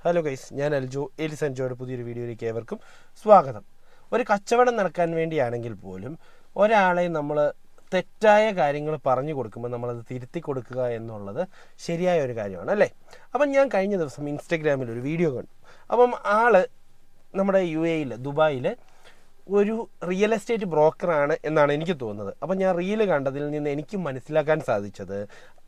Hello guys, ഞാൻ Aljo Ellis അൻജോയുടെ പുതിയൊരു വീഡിയോയിലേക്ക് ഏവർക്കും സ്വാഗതം. ഒരു കച്ചവടം നടക്കാൻ വേണ്ടിയാണെങ്കിൽ പോലും ഒരാളെ നമ്മൾ തെറ്റായ കാര്യങ്ങൾ പറഞ്ഞു കൊടുക്കുമ്പോൾ നമ്മളത് തിരുത്തി കൊടുക്കുക എന്നുള്ളത് ശരിയായ ഒരു കാര്യമാണ് അല്ലേ. അപ്പം ഞാൻ കഴിഞ്ഞ ദിവസം ഇൻസ്റ്റഗ്രാമിൽ ഒരു വീഡിയോ കണ്ടു. അപ്പം നമ്മുടെ UAE ദുബായിൽ ഒരു റിയൽ എസ്റ്റേറ്റ് ബ്രോക്കറാണ് എന്നാണ് എനിക്ക് തോന്നുന്നത്. അപ്പം ഞാൻ റീല് കണ്ടതിൽ നിന്ന് എനിക്ക് മനസ്സിലാക്കാൻ സാധിച്ചത്,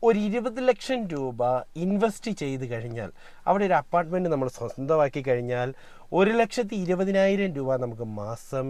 ഒരു 20 ലക്ഷം രൂപ ഇൻവെസ്റ്റ് ചെയ്ത് കഴിഞ്ഞാൽ, അവിടെ ഒരു അപ്പാർട്ട്മെൻറ്റ് നമ്മൾ സ്വന്തമാക്കി കഴിഞ്ഞാൽ 1,20,000 രൂപ നമുക്ക് മാസം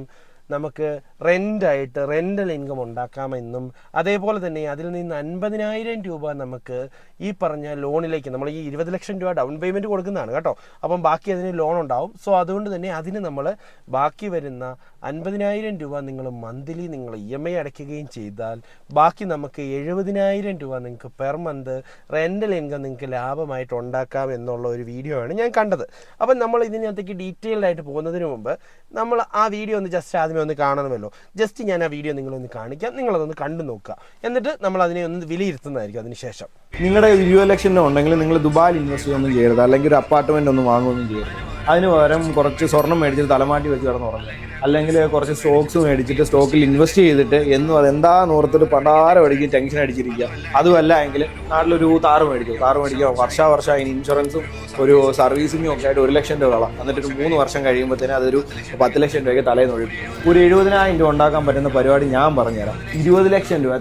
റെൻ്റൽ ഇൻകം ഉണ്ടാക്കാമെന്നും, അതേപോലെ തന്നെ അതിൽ നിന്ന് 50,000 രൂപ നമുക്ക് ഈ പറഞ്ഞ ലോണിലേക്ക്, നമ്മൾ ഈ 20 ലക്ഷം രൂപ ഡൗൺ പേയ്മെൻറ്റ് കൊടുക്കുന്നതാണ് കേട്ടോ. അപ്പം ബാക്കി അതിന് ലോൺ ഉണ്ടാവും. സോ അതുകൊണ്ട് തന്നെ അതിന് നമ്മൾ ബാക്കി വരുന്ന 50,000 രൂപ നിങ്ങൾ മന്ത്ലി EMI അടയ്ക്കുകയും ചെയ്താൽ ബാക്കി നമുക്ക് 70,000 രൂപ നിങ്ങൾക്ക് പെർ മന്ത് റെൻ്റൽ ഇൻകം നിങ്ങൾക്ക് ലാഭമായിട്ട് ഉണ്ടാക്കാം എന്നുള്ള ഒരു വീഡിയോ ആണ് ഞാൻ കണ്ടത്. അപ്പം നമ്മൾ ഇതിനകത്തേക്ക് ഡീറ്റെയിൽഡ് ആയിട്ട് പോകുന്നതിന് മുമ്പ് നമ്മൾ ആ വീഡിയോ ഒന്ന് ജസ്റ്റ് ആദ്യമേ ഒന്ന് കാണണമല്ലോ. ജസ്റ്റ് ഞാൻ ആ വീഡിയോ നിങ്ങളൊന്ന് കാണിക്കാം, നിങ്ങളതൊന്ന് കണ്ടു നോക്കുക, എന്നിട്ട് നമ്മൾ അതിനെ ഒന്ന് വിലയിരുത്തുന്നതായിരിക്കും. അതിനുശേഷം നിങ്ങളുടെ 20 ലക്ഷം രൂപ ഉണ്ടെങ്കിൽ നിങ്ങൾ ദുബായിൽ ഇൻവെസ്റ്റ് ഒന്നും ചെയ്യരുത്, അല്ലെങ്കിൽ ഒരു അപ്പാർട്ട്മെന്റ് ഒന്നും വാങ്ങുകയൊന്നും ചെയ്യരുത്. അതിന് പകരം കുറച്ച് സ്വർണം മേടിച്ചിട്ട് തലമാട്ടി വെച്ച് കിടന്നുറങ്ങുക, അല്ലെങ്കിൽ കുറച്ച് സ്റ്റോക്സ് മേടിച്ചിട്ട് സ്റ്റോക്കിൽ ഇൻവെസ്റ്റ് ചെയ്തിട്ട് അതെന്താന്ന് ഓർത്തിട്ട് പണ്ടാരം അടിക്കും ടെൻഷൻ അടിച്ചിരിക്കുക. അതുമല്ല എങ്കിൽ നാട്ടിലൊരു താറ് മേടിക്കുക, വർഷം അതിന് ഇൻഷുറൻസും ഒരു സർവീസിങ്ങും ഒക്കെ ആയിട്ട് 1 ലക്ഷം രൂപ കളാം. എന്നിട്ടൊരു 3 വർഷം കഴിയുമ്പോഴത്തേന് അതൊരു 10 ലക്ഷം രൂപയ്ക്ക് തലേന്ന് ഒഴിക്കും. ഒരു 70,000 രൂപ ഉണ്ടാക്കാൻ പറ്റുന്ന പരിപാടി ഞാൻ പറഞ്ഞുതരാം. 20 ലക്ഷം രൂപ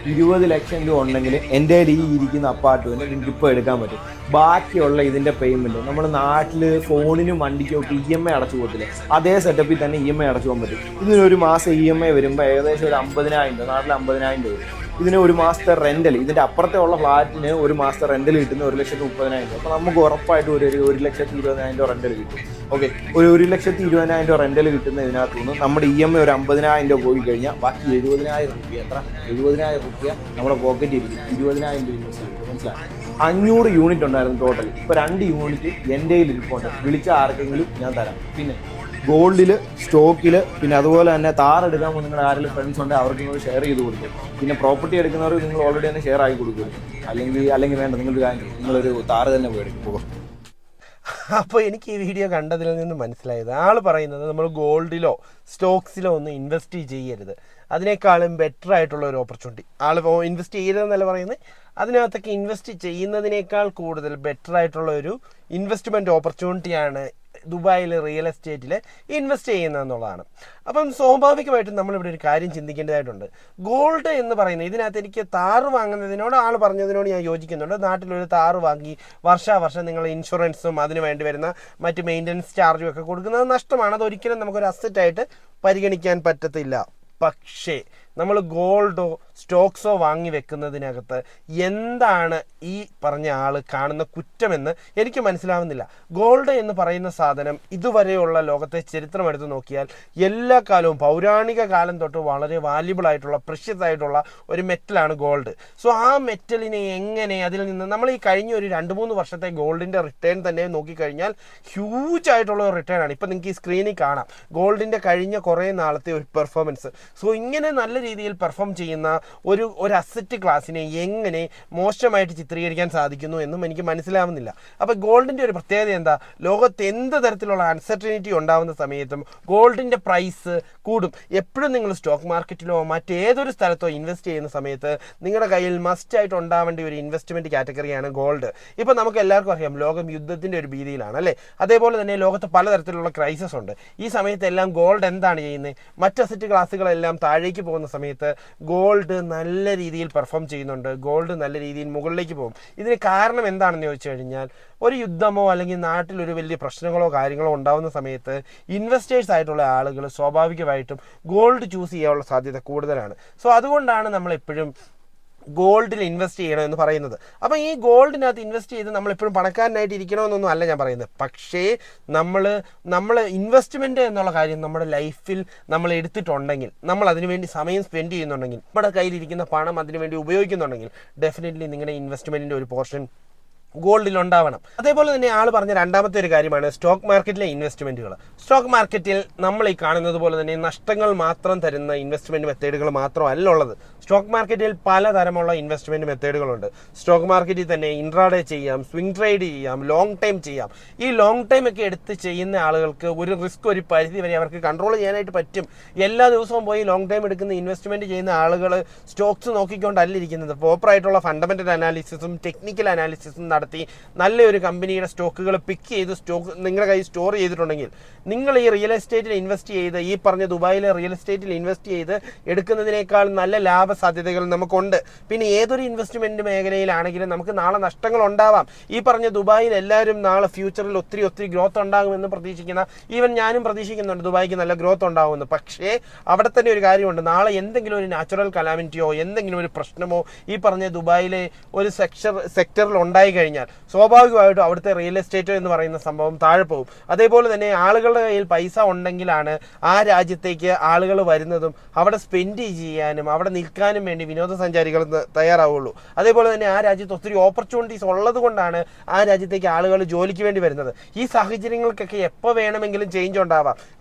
20 ലക്ഷം രൂപ ഉണ്ടെങ്കിൽ എൻ്റെ ഈ ഇരിക്കുന്ന അപ്പാർട്ട്മെന്റ് നിങ്ങൾക്ക് ഇപ്പോൾ എടുക്കാൻ പറ്റും. ബാക്കിയുള്ള ഇതിൻ്റെ പേയ്മെൻറ്റ് നമ്മൾ നാട്ടിൽ ഫോണിനും വണ്ടിക്കും ഒക്കെ EMI അടച്ചു പോകത്തില്ലേ, അതേ സെറ്റപ്പിൽ തന്നെ EMI അടച്ചു പോകാൻ പറ്റും. ഇതിനൊരു മാസം EMI വരുമ്പോൾ ഏകദേശം ഒരു 50,000 രൂപ, നാട്ടിൽ 50,000 രൂപ വരും. ഇതിന് ഒരു മാസത്തെ റെൻ്റൽ, ഇതിൻ്റെ അപ്പുറത്തെ ഉള്ള ഫ്ലാറ്റിന് ഒരു മാസത്തെ റെൻ്റൽ കിട്ടുന്ന 1,30,000 രൂപ. അപ്പോൾ നമുക്ക് ഉറപ്പായിട്ട് ഒരു 1,20,000 രൂപ റെൻ്റൽ കിട്ടും. ഓക്കെ, ഒരു 1,20,000 രൂപ റെൻ്റൽ കിട്ടുന്ന ഇതിനകത്ത് നിന്ന് നമ്മുടെ EMI ഒരു 50,000 രൂപ പോയി കഴിഞ്ഞാൽ ബാക്കി 70,000 രൂപ 70,000 രൂപ നമ്മുടെ പോക്കറ്റിൽ ഇരിക്കും. 20,000 രൂപ ഇൻവെസ്റ്റ് ചെയ്യും. മനസ്സിലായി? 500 യൂണിറ്റ് ഉണ്ടായിരുന്നു ടോട്ടൽ. ഇപ്പോൾ 2 യൂണിറ്റ് എൻ്റെ കയ്യിൽ ഇരിപ്പുണ്ട്. വിളിച്ച ആർക്കെങ്കിലും ഞാൻ തരാം. പിന്നെ ഗോൾഡിൽ, സ്റ്റോക്കിൽ, പിന്നെ അതുപോലെ തന്നെ താറെടുക്കാൻ നിങ്ങളുടെ ആരെങ്കിലും ഫ്രണ്ട്സ് ഉണ്ടെങ്കിൽ അവർക്ക് നിങ്ങൾ ഷെയർ ചെയ്ത് കൊടുക്കും. പിന്നെ പ്രോപ്പർട്ടി എടുക്കുന്നവർ നിങ്ങൾ ഓൾറെഡി തന്നെ ഷെയർ ആയി കൊടുക്കും. അല്ലെങ്കിൽ വേണ്ട, നിങ്ങളൊരു താറ് തന്നെ പോയി പോകും. അപ്പോൾ എനിക്ക് ഈ വീഡിയോ കണ്ടതിൽ നിന്ന് മനസ്സിലായത്, ആൾ പറയുന്നത് നമ്മൾ ഗോൾഡിലോ സ്റ്റോക്സിലോ ഒന്നും ഇൻവെസ്റ്റ് ചെയ്യരുത്, അതിനേക്കാളും ബെറ്റർ ആയിട്ടുള്ള ഒരു ഓപ്പർച്യൂണിറ്റി. ആൾ ഇൻവെസ്റ്റ് ചെയ്യരുതെന്നല്ല പറയുന്നത്, അതിനകത്തൊക്കെ ഇൻവെസ്റ്റ് ചെയ്യുന്നതിനേക്കാൾ കൂടുതൽ ബെറ്റർ ആയിട്ടുള്ള ഒരു ഇൻവെസ്റ്റ്മെൻറ്റ് ഓപ്പർച്യൂണിറ്റിയാണ് ദുബായിൽ റിയൽ എസ്റ്റേറ്റിൽ ഇൻവെസ്റ്റ് ചെയ്യുന്നതെന്നുള്ളതാണ്. അപ്പം സ്വാഭാവികമായിട്ടും നമ്മളിവിടെ ഒരു കാര്യം ചിന്തിക്കേണ്ടതായിട്ടുണ്ട്. ഗോൾഡ് എന്ന് പറയുന്നത്, ഇതിനകത്ത് എനിക്ക് താറ് വാങ്ങുന്നതിനോട് ആൾ പറഞ്ഞതിനോട് ഞാൻ യോജിക്കുന്നുണ്ട്. നാട്ടിലൊരു താറ് വാങ്ങി വർഷം നിങ്ങൾ ഇൻഷുറൻസും അതിന് വേണ്ടി വരുന്ന മറ്റ് മെയിൻ്റനൻസ് ചാർജും ഒക്കെ കൊടുക്കുന്നത് നഷ്ടമാണ്. അതൊരിക്കലും നമുക്കൊരു അസറ്റായിട്ട് പരിഗണിക്കാൻ പറ്റത്തില്ല. പക്ഷേ നമ്മൾ ഗോൾഡോ സ്റ്റോക്സോ വാങ്ങി വെക്കുന്നതിനകത്ത് എന്താണ് ഈ പറഞ്ഞ ആൾ കാണുന്ന കുറ്റമെന്ന് എനിക്ക് മനസ്സിലാവുന്നില്ല. ഗോൾഡ് എന്ന് പറയുന്ന സാധനം ഇതുവരെയുള്ള ലോകത്തെ ചരിത്രം എടുത്ത് നോക്കിയാൽ എല്ലാ കാലവും, പൗരാണിക കാലം തൊട്ട് വളരെ വാല്യുബിൾ ആയിട്ടുള്ള, പ്രഷ്യസ് ആയിട്ടുള്ള ഒരു മെറ്റലാണ് ഗോൾഡ്. സോ ആ മെറ്റലിനെ എങ്ങനെ അതിൽ നിന്ന് നമ്മൾ ഈ കഴിഞ്ഞ ഒരു 2-3 വർഷത്തെ ഗോൾഡിൻ്റെ റിട്ടേൺ തന്നെ നോക്കിക്കഴിഞ്ഞാൽ ഹ്യൂജ് ആയിട്ടുള്ള ഒരു റിട്ടേൺ ആണ്. ഇപ്പം നിങ്ങൾക്ക് ഈ സ്ക്രീനിൽ കാണാം ഗോൾഡിൻ്റെ കഴിഞ്ഞ കുറേ നാളത്തെ ഒരു പെർഫോമൻസ്. സോ ഇങ്ങനെ നല്ല രീതിയിൽ പെർഫോം ചെയ്യുന്ന ഒരു അസറ്റ് ക്ലാസ്സിനെ എങ്ങനെ മോശമായിട്ട് ചിത്രീകരിക്കാൻ സാധിക്കുന്നു എന്നും എനിക്ക് മനസ്സിലാവുന്നില്ല. അപ്പോൾ ഗോൾഡിൻ്റെ ഒരു പ്രത്യേകത എന്താ? ലോകത്ത് എന്ത് തരത്തിലുള്ള അൺസർട്ടനിറ്റി ഉണ്ടാകുന്ന സമയത്തും ഗോൾഡിൻ്റെ പ്രൈസ് കൂടും. എപ്പോഴും നിങ്ങൾ സ്റ്റോക്ക് മാർക്കറ്റിലോ മറ്റേതൊരു സ്ഥലത്തോ ഇൻവെസ്റ്റ് ചെയ്യുന്ന സമയത്ത് നിങ്ങളുടെ കയ്യിൽ മസ്റ്റായിട്ട് ഉണ്ടാവേണ്ട ഒരു ഇൻവെസ്റ്റ്മെൻറ്റ് കാറ്റഗറിയാണ് ഗോൾഡ്. ഇപ്പോൾ നമുക്ക് എല്ലാവർക്കും അറിയാം, ലോകം യുദ്ധത്തിൻ്റെ ഒരു ഭീതിയിലാണ് അല്ലേ. അതേപോലെ തന്നെ ലോകത്ത് പലതരത്തിലുള്ള ക്രൈസിസ് ഉണ്ട്. ഈ സമയത്തെല്ലാം ഗോൾഡ് എന്താണ് ചെയ്യുന്നത്? മറ്റ് അസറ്റ് ക്ലാസ്സുകളെല്ലാം താഴേക്ക് പോകുന്ന സമയത്ത് ഗോൾഡ് നല്ല രീതിയിൽ പെർഫോം ചെയ്യുന്നുണ്ട്. ഗോൾഡ് നല്ല രീതിയിൽ മുകളിലേക്ക് പോകും. ഇതിന് കാരണം എന്താണെന്ന് ചോദിച്ചു കഴിഞ്ഞാൽ, ഒരു യുദ്ധമോ അല്ലെങ്കിൽ നാട്ടിലൊരു വലിയ പ്രശ്നങ്ങളോ കാര്യങ്ങളോ ഉണ്ടാകുന്ന സമയത്ത് ഇൻവെസ്റ്റേഴ്സ് ആയിട്ടുള്ള ആളുകൾ സ്വാഭാവികമായിട്ടും ഗോൾഡ് ചൂസ് ചെയ്യാനുള്ള സാധ്യത കൂടുതലാണ്. സോ അതുകൊണ്ടാണ് നമ്മളെപ്പോഴും ഗോൾഡിൽ ഇൻവെസ്റ്റ് ചെയ്യണമെന്ന് പറയുന്നത്. അപ്പോൾ ഈ ഗോൾഡിനകത്ത് ഇൻവെസ്റ്റ് ചെയ്ത് നമ്മളെപ്പോഴും പണക്കാരനായിട്ട് ഇരിക്കണമെന്നൊന്നും അല്ല ഞാൻ പറയുന്നത്. പക്ഷേ നമ്മൾ ഇൻവെസ്റ്റ്മെൻറ്റ് എന്നുള്ള കാര്യം നമ്മുടെ ലൈഫിൽ നമ്മൾ എടുത്തിട്ടുണ്ടെങ്കിൽ, നമ്മൾ അതിനുവേണ്ടി സമയം സ്പെൻഡ് ചെയ്യുന്നുണ്ടെങ്കിൽ, നമ്മുടെ കയ്യിലിരിക്കുന്ന പണം അതിനുവേണ്ടി ഉപയോഗിക്കുന്നുണ്ടെങ്കിൽ, ഡെഫിനറ്റ്ലി നിങ്ങളുടെ ഇൻവെസ്റ്റ്മെൻറ്റിൻ്റെ ഒരു പോർഷൻ ഗോൾഡിൽ ഉണ്ടാവണം. അതേപോലെ തന്നെ ആൾ പറഞ്ഞ രണ്ടാമത്തെ ഒരു കാര്യമാണ് സ്റ്റോക്ക് മാർക്കറ്റിലെ ഇൻവെസ്റ്റ്മെന്റുകൾ. സ്റ്റോക്ക് മാർക്കറ്റിൽ നമ്മൾ ഈ കാണുന്നത് പോലെ തന്നെ നഷ്ടങ്ങൾ മാത്രം തരുന്ന ഇൻവെസ്റ്റ്മെന്റ് മെത്തേഡുകൾ മാത്രമല്ല ഉള്ളത്. സ്റ്റോക്ക് മാർക്കറ്റിൽ പലതരമുള്ള ഇൻവെസ്റ്റ്മെന്റ് മെത്തേഡുകളുണ്ട്. സ്റ്റോക്ക് മാർക്കറ്റിൽ തന്നെ ഇൻട്രാഡേ ചെയ്യാം, സ്വിംഗ് ട്രേഡ് ചെയ്യാം, ലോങ് ടൈം ചെയ്യാം. ഈ ലോങ് ടൈം ഒക്കെ എടുത്ത് ചെയ്യുന്ന ആളുകൾക്ക് ഒരു റിസ്ക് ഒരു പരിധി വരെ അവർക്ക് കൺട്രോൾ ചെയ്യാനായിട്ട് പറ്റും. എല്ലാ ദിവസവും പോയി ലോങ് ടൈം എടുക്കുന്ന ഇൻവെസ്റ്റ്മെന്റ് ചെയ്യുന്ന ആളുകൾ സ്റ്റോക്സ് നോക്കിക്കൊണ്ടല്ല ഇരിക്കുന്നത്. പ്രോപ്പറായിട്ടുള്ള ഫണ്ടമെന്റൽ അനാലിസിസും ടെക്നിക്കൽ അനാലിസിസും നടത്തി നല്ലൊരു കമ്പനിയുടെ സ്റ്റോക്കുകൾ പിക്ക് ചെയ്ത് സ്റ്റോക്ക് നിങ്ങളുടെ കയ്യിൽ സ്റ്റോർ ചെയ്തിട്ടുണ്ടെങ്കിൽ നിങ്ങൾ ഈ റിയൽ എസ്റ്റേറ്റിൽ ഇൻവെസ്റ്റ് ചെയ്ത് ഈ പറഞ്ഞ ദുബായിലെ റിയൽ എസ്റ്റേറ്റിൽ ഇൻവെസ്റ്റ് ചെയ്ത് എടുക്കുന്നതിനേക്കാൾ നല്ല ലാഭ സാധ്യതകൾ നമുക്കുണ്ട്. പിന്നെ ഏതൊരു ഇൻവെസ്റ്റ്മെന്റ് മേഖലയിലാണെങ്കിലും നമുക്ക് നാളെ നഷ്ടങ്ങൾ ഉണ്ടാവാം. ഈ പറഞ്ഞ ദുബായിൽ എല്ലാവരും നാളെ ഫ്യൂച്ചറിൽ ഒത്തിരി ഗ്രോത്ത് ഉണ്ടാകുമെന്ന് പ്രതീക്ഷിക്കുന്ന, ഈവൻ ഞാനും പ്രതീക്ഷിക്കുന്നുണ്ട് ദുബായിക്ക് നല്ല ഗ്രോത്ത് ഉണ്ടാകുമെന്ന്. പക്ഷേ അവിടെ തന്നെ ഒരു കാര്യമുണ്ട്, നാളെ എന്തെങ്കിലും ഒരു നാച്ചുറൽ കലാമിറ്റിയോ എന്തെങ്കിലും ഒരു പ്രശ്നമോ ഈ പറഞ്ഞ ദുബായിലെ ഒരു സെക്ടറിൽ ഉണ്ടായി കഴിഞ്ഞാൽ സ്വാഭാവികമായിട്ടും അവിടുത്തെ റിയൽ എസ്റ്റേറ്റ് എന്ന് പറയുന്ന സംഭവം താഴെ പോകും. അതേപോലെ തന്നെ ആളുകളുടെ കയ്യിൽ പൈസ ഉണ്ടെങ്കിലാണ് ആ രാജ്യത്തേക്ക് ആളുകൾ വരുന്നതും അവിടെ സ്പെൻഡ് ചെയ്യാനും അവിടെ നിൽക്കാനും വേണ്ടി വിനോദസഞ്ചാരികൾ തയ്യാറാവുള്ളൂ. അതേപോലെ തന്നെ ആ രാജ്യത്ത് ഒത്തിരി ഓപ്പർച്യൂണിറ്റീസ് ഉള്ളത് കൊണ്ടാണ് ആ രാജ്യത്തേക്ക് ആളുകൾ ജോലിക്ക് വേണ്ടി വരുന്നത്. ഈ സാഹചര്യങ്ങൾക്കൊക്കെ എപ്പോൾ വേണമെങ്കിലും ചേഞ്ച് ഉണ്ടാവാം.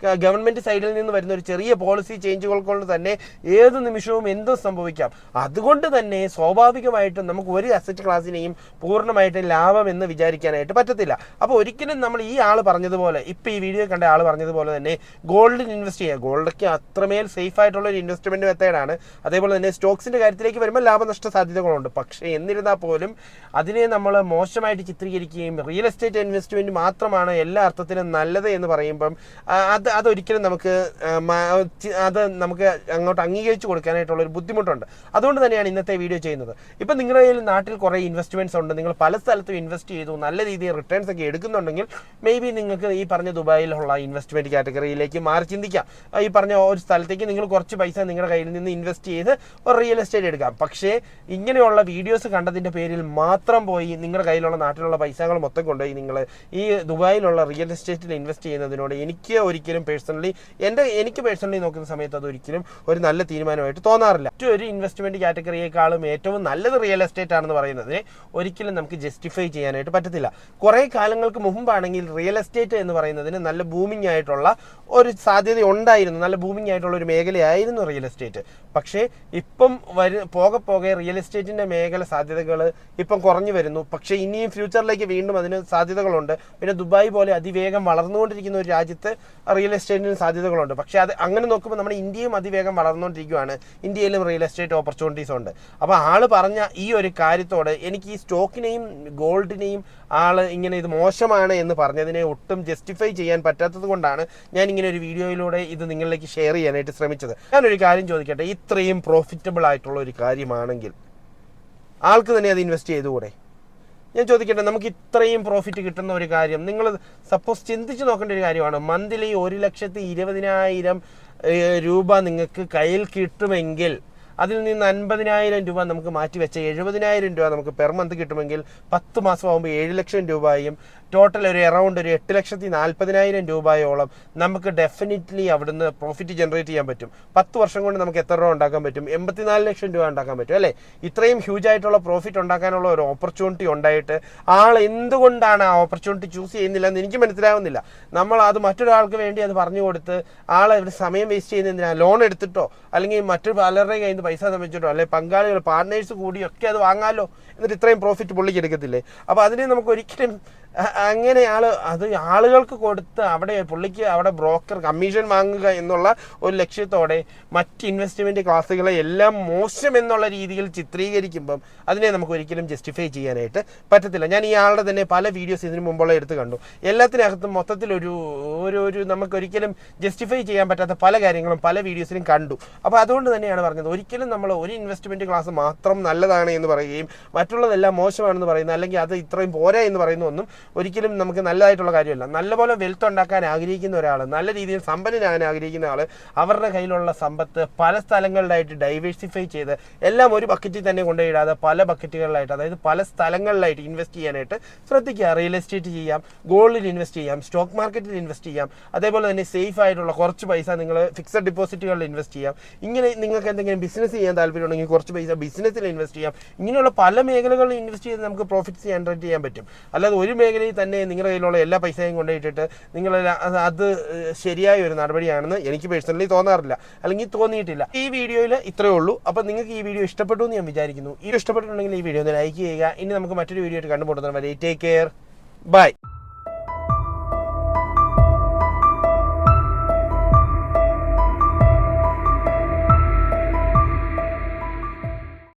ഗവൺമെന്റ് സൈഡിൽ നിന്ന് വരുന്ന ഒരു ചെറിയ പോളിസി ചേഞ്ചുകൾ കൊണ്ട് തന്നെ ഏത് നിമിഷവും എന്തും സംഭവിക്കാം. അതുകൊണ്ട് തന്നെ സ്വാഭാവികമായിട്ടും നമുക്ക് ഒരു അസറ്റ് ക്ലാസ്സിനെയും പൂർണ്ണമായിട്ടും ലാഭം എന്ന് വിചാരിക്കാനായിട്ട് പറ്റത്തില്ല. അപ്പോൾ ഒരിക്കലും നമ്മൾ ഈ ആൾ പറഞ്ഞതുപോലെ, ഇപ്പം ഈ വീഡിയോ കണ്ട ആൾ പറഞ്ഞതുപോലെ തന്നെ ഗോൾഡിൽ ഇൻവെസ്റ്റ് ചെയ്യുക. ഗോൾഡൊക്കെ അത്രമേൽ സേഫ് ആയിട്ടുള്ള ഒരു ഇൻവെസ്റ്റ്മെന്റ് മെത്തേഡാണ്. അതേപോലെ തന്നെ സ്റ്റോക്സിന്റെ കാര്യത്തിലേക്ക് വരുമ്പോൾ ലാഭനഷ്ട സാധ്യതകളുണ്ട്. പക്ഷേ എന്നിരുന്നാൽ പോലും അതിനെ നമ്മൾ മോശമായിട്ട് ചിത്രീകരിക്കുകയും റിയൽ എസ്റ്റേറ്റ് ഇൻവെസ്റ്റ്മെന്റ് മാത്രമാണ് എല്ലാ അർത്ഥത്തിലും നല്ലത് എന്ന് പറയുമ്പം അതൊരിക്കലും നമുക്ക് അങ്ങോട്ട് അംഗീകരിച്ചു കൊടുക്കാനായിട്ടുള്ള ഒരു ബുദ്ധിമുട്ടുണ്ട്. അതുകൊണ്ട് തന്നെയാണ് ഇന്നത്തെ വീഡിയോ ചെയ്യുന്നത്. ഇപ്പം നിങ്ങളുടെ കയ്യിൽ നാട്ടിൽ കുറേ ഇൻവെസ്റ്റ്മെന്റ്സ് ഉണ്ട്, നിങ്ങൾ പല സ്ഥലത്തും ഇൻവെസ്റ്റ് ചെയ്തു, നല്ല രീതിയിൽ റിട്ടേൺസ് ഒക്കെ എടുക്കുന്നുണ്ടെങ്കിൽ മേ ബി നിങ്ങൾക്ക് ഈ പറഞ്ഞ ദുബായിലുള്ള ഇൻവെസ്റ്റ്മെന്റ് കാറ്റഗറിയിലേക്ക് മാറി ചിന്തിക്കാം. ഈ പറഞ്ഞ ഒരു സ്ഥലത്തേക്ക് നിങ്ങൾ കുറച്ച് പൈസ നിങ്ങളുടെ കയ്യിൽ നിന്ന് ഇൻവെസ്റ്റ് ചെയ്ത് ഒരു റിയൽ എസ്റ്റേറ്റ് എടുക്കാം. പക്ഷേ ഇങ്ങനെയുള്ള വീഡിയോസ് കണ്ടതിൻ്റെ പേരിൽ മാത്രം പോയി നിങ്ങളുടെ കയ്യിലുള്ള നാട്ടിലുള്ള പൈസകൾ മൊത്തം കൊണ്ടുപോയി നിങ്ങൾ ഈ ദുബായിലുള്ള റിയൽ എസ്റ്റേറ്റിൽ ഇൻവെസ്റ്റ് ചെയ്യുന്നതിനോട് എനിക്ക് ഒരിക്കലും എനിക്ക് പേഴ്സണലി നോക്കുന്ന സമയത്ത് അതൊരിക്കലും ഒരു നല്ല തീരുമാനമായിട്ട് തോന്നാറില്ല. മറ്റൊരു ഇൻവെസ്റ്റ്മെന്റ് കാറ്റഗറിയേക്കാളും ഏറ്റവും നല്ലത് റിയൽ എസ്റ്റേറ്റ് ആണെന്ന് പറയുന്നതിനെ ഒരിക്കലും നമുക്ക് ജസ്റ്റിഫൈ ചെയ്യാനായിട്ട് പറ്റത്തില്ല. കുറേ കാലങ്ങൾക്ക് മുമ്പാണെങ്കിൽ റിയൽ എസ്റ്റേറ്റ് എന്ന് പറയുന്നതിന് നല്ല ബൂമിംഗ് ആയിട്ടുള്ള ഒരു സാധ്യത ഉണ്ടായിരുന്നു, നല്ല ബൂമിംഗ് ആയിട്ടുള്ള ഒരു മേഖലയായിരുന്നു റിയൽ എസ്റ്റേറ്റ്. പക്ഷേ ഇപ്പം പോകെ റിയൽ എസ്റ്റേറ്റിന്റെ മേഖല സാധ്യതകൾ ഇപ്പം കുറഞ്ഞു വരുന്നു. പക്ഷേ ഇനിയും ഫ്യൂച്ചറിലേക്ക് വീണ്ടും അതിന് സാധ്യതകളുണ്ട്. പിന്നെ ദുബായ് പോലെ അതിവേഗം വളർന്നുകൊണ്ടിരിക്കുന്ന ഒരു രാജ്യത്ത് റിയൽ എസ്റ്റേറ്റിന് സാധ്യതകളുണ്ട്. പക്ഷേ അത് അങ്ങനെ നോക്കുമ്പോൾ നമ്മുടെ ഇന്ത്യയും അതിവേഗം വളർന്നുകൊണ്ടിരിക്കുകയാണ്. ഇന്ത്യയിലും റിയൽ എസ്റ്റേറ്റ് ഓപ്പർച്യൂണിറ്റീസ് ഉണ്ട്. അപ്പോൾ ആള് പറഞ്ഞ ഈ ഒരു കാര്യത്തോട് എനിക്ക് ഈ സ്റ്റോക്കിനെയും ഗോൾഡിനെയും ആള് ഇങ്ങനെ ഇത് മോശമാണ് എന്ന് പറഞ്ഞതിനെ ഒട്ടും ജസ്റ്റിഫൈ ചെയ്യാൻ പറ്റാത്തത് കൊണ്ടാണ് ഞാൻ ഇങ്ങനെ ഒരു വീഡിയോയിലൂടെ ഇത് നിങ്ങളിലേക്ക് ഷെയർ ചെയ്യാനായിട്ട് ശ്രമിച്ചത്. ഞാനൊരു കാര്യം ചോദിക്കട്ടെ, ഇത്രയും പ്രോഫിറ്റബിൾ ആയിട്ടുള്ള ഒരു കാര്യമാണെങ്കിൽ ആൾക്ക് തന്നെ അത് ഇൻവെസ്റ്റ് ചെയ്തുകൂടെ? ഞാൻ ചോദിക്കട്ടെ, നമുക്ക് ഇത്രയും പ്രോഫിറ്റ് കിട്ടുന്ന ഒരു കാര്യം നിങ്ങൾ സപ്പോസ് ചിന്തിച്ച് നോക്കേണ്ട ഒരു കാര്യമാണ്. മന്ത്ലി 1,20,000 രൂപ നിങ്ങൾക്ക് കയ്യിൽ കിട്ടുമെങ്കിൽ അതിൽ നിന്ന് 50,000 രൂപ നമുക്ക് മാറ്റിവെച്ച 70,000 രൂപ നമുക്ക് പെർ മന്ത് കിട്ടുമെങ്കിൽ 10 മാസമാകുമ്പോൾ 7 ലക്ഷം രൂപയും ടോട്ടൽ ഒരു അറൗണ്ട് ഒരു 8,40,000 രൂപയോളം നമുക്ക് ഡെഫിനറ്റ്ലി അവിടുന്ന് പ്രോഫിറ്റ് ജനറേറ്റ് ചെയ്യാൻ പറ്റും. 10 വർഷം കൊണ്ട് നമുക്ക് എത്ര രൂപ ഉണ്ടാക്കാൻ പറ്റും? 84 ലക്ഷം രൂപ ഉണ്ടാക്കാൻ പറ്റും അല്ലേ? ഇത്രയും ഹ്യൂജ് ആയിട്ടുള്ള പ്രോഫിറ്റ് ഉണ്ടാക്കാനുള്ള ഒരു ഓപ്പർച്യൂണിറ്റി ഉണ്ടായിട്ട് ആൾ എന്തുകൊണ്ടാണ് ആ ഓപ്പർച്യൂണിറ്റി ചൂസ് ചെയ്യുന്നില്ല എന്ന് എനിക്ക് മനസ്സിലാവുന്നില്ല. നമ്മൾ അത് മറ്റൊരാൾക്ക് വേണ്ടി അത് പറഞ്ഞു കൊടുത്ത് ആളെ ഇവിടെ സമയം വേസ്റ്റ് ചെയ്യുന്നതിനാ ലോൺ എടുത്തിട്ടോ അല്ലെങ്കിൽ മറ്റൊരു പലരുടെ കയ്യിൽ നിന്ന് പൈസ സംബന്ധിച്ചിട്ടോ അല്ലെങ്കിൽ പങ്കാളികൾ പാർട്ട്നേഴ്സ് കൂടിയൊക്കെ അത് വാങ്ങാമല്ലോ, എന്നിട്ട് ഇത്രയും പ്രോഫിറ്റ് പുള്ളിക്ക് എടുക്കത്തില്ലേ? അപ്പോൾ അതിനെ നമുക്ക് ഒരിക്കലും അങ്ങനെ ആളുകൾക്ക് കൊടുത്ത് പുള്ളിക്ക് അവിടെ ബ്രോക്കർ കമ്മീഷൻ വാങ്ങുക എന്നുള്ള ഒരു ലക്ഷ്യത്തോടെ മറ്റ് ഇൻവെസ്റ്റ്മെന്റ് ക്ലാസ്സുകളെ എല്ലാം മോശം എന്നുള്ള രീതിയിൽ ചിത്രീകരിക്കുമ്പം അതിനെ നമുക്ക് ഒരിക്കലും ജസ്റ്റിഫൈ ചെയ്യാനായിട്ട് പറ്റത്തില്ല. ഞാൻ ഈ ആളുടെ തന്നെ പല വീഡിയോസ് ഇതിനു മുമ്പുള്ള എടുത്ത് കണ്ടു. എല്ലാത്തിനകത്തും മൊത്തത്തിൽ ഒരു നമുക്കൊരിക്കലും ജസ്റ്റിഫൈ ചെയ്യാൻ പറ്റാത്ത പല കാര്യങ്ങളും പല വീഡിയോസിലും കണ്ടു. അപ്പോൾ അതുകൊണ്ട് തന്നെയാണ് പറഞ്ഞത്, ഒരിക്കലും നമ്മൾ ഒരു ഇൻവെസ്റ്റ്മെന്റ് ക്ലാസ് മാത്രം നല്ലതാണ് എന്ന് പറയുകയും മറ്റുള്ളതെല്ലാം മോശമാണെന്ന് പറയുന്നത് അല്ലെങ്കിൽ അത് ഇത്രയും പോരാ എന്ന് പറയുന്ന ഒന്നും ഒരിക്കലും നമുക്ക് നല്ലതായിട്ടുള്ള കാര്യമല്ല. നല്ലപോലെ വെൽത്ത് ഉണ്ടാക്കാൻ ആഗ്രഹിക്കുന്ന ഒരാൾ, നല്ല രീതിയിൽ സമ്പന്നനാകാൻ ആഗ്രഹിക്കുന്ന ആൾ, അവരുടെ കയ്യിലുള്ള സമ്പത്ത് പല സ്ഥലങ്ങളിലായിട്ട് ഡൈവേഴ്സിഫൈ ചെയ്ത് എല്ലാം ഒരു ബക്കറ്റിൽ തന്നെ കൊണ്ടുപോയിടാതെ പല ബക്കറ്റുകളിലായിട്ട്, അതായത് പല സ്ഥലങ്ങളിലായിട്ട് ഇൻവെസ്റ്റ് ചെയ്യാനായിട്ട് ശ്രദ്ധിക്കുക. റിയൽ എസ്റ്റേറ്റ് ചെയ്യാം, ഗോൾഡിൽ ഇൻവെസ്റ്റ് ചെയ്യാം, സ്റ്റോക്ക് മാർക്കറ്റിൽ ഇൻവെസ്റ്റ് ചെയ്യാം, അതേപോലെ തന്നെ സേഫ് ആയിട്ടുള്ള കുറച്ച് പൈസ നിങ്ങൾ ഫിക്സഡ് ഡിപ്പോസിറ്റുകളിൽ ഇൻവെസ്റ്റ് ചെയ്യാം. ഇങ്ങനെ നിങ്ങൾക്ക് എന്തെങ്കിലും ബിസിനസ് ചെയ്യാൻ താല്പര്യമുണ്ടെങ്കിൽ കുറച്ച് പൈസ ബിസിനസ്സിൽ ഇൻവെസ്റ്റ് ചെയ്യാം. ഇങ്ങനെയുള്ള പല മേഖലകളിൽ ഇൻവെസ്റ്റ് ചെയ്ത് നമുക്ക് പ്രോഫിറ്റ്സ് ജനറേറ്റ് ചെയ്യാൻ പറ്റും. അല്ലാതെ ഒരു മേഖലയിൽ തന്നെ നിങ്ങളുടെ കയ്യിലുള്ള എല്ലാ പൈസയും കൊണ്ടുപോയിട്ടിട്ട് നിങ്ങൾ അത് ശരിയായ ഒരു നടപടിയാണെന്ന് എനിക്ക് പേഴ്സണലി തോന്നാറില്ല, അല്ലെങ്കിൽ തോന്നിയിട്ടില്ല. ഈ വീഡിയോയിൽ ഇത്രയേ ഉള്ളൂ. അപ്പോൾ നിങ്ങൾക്ക് ഈ വീഡിയോ ഇഷ്ടപ്പെട്ടു എന്ന് ഞാൻ വിചാരിക്കുന്നു. ഈ ഇഷ്ടപ്പെട്ടിട്ടുണ്ടെങ്കിൽ ഈ വീഡിയോ ഒന്ന് ലൈക്ക് ചെയ്യുക. ഇനി നമുക്ക് മറ്റൊരു വീഡിയോ ആയിട്ട് കണ്ടുമുട്ടുന്നത് വരെ ടേക്ക് കെയർ, ബൈ.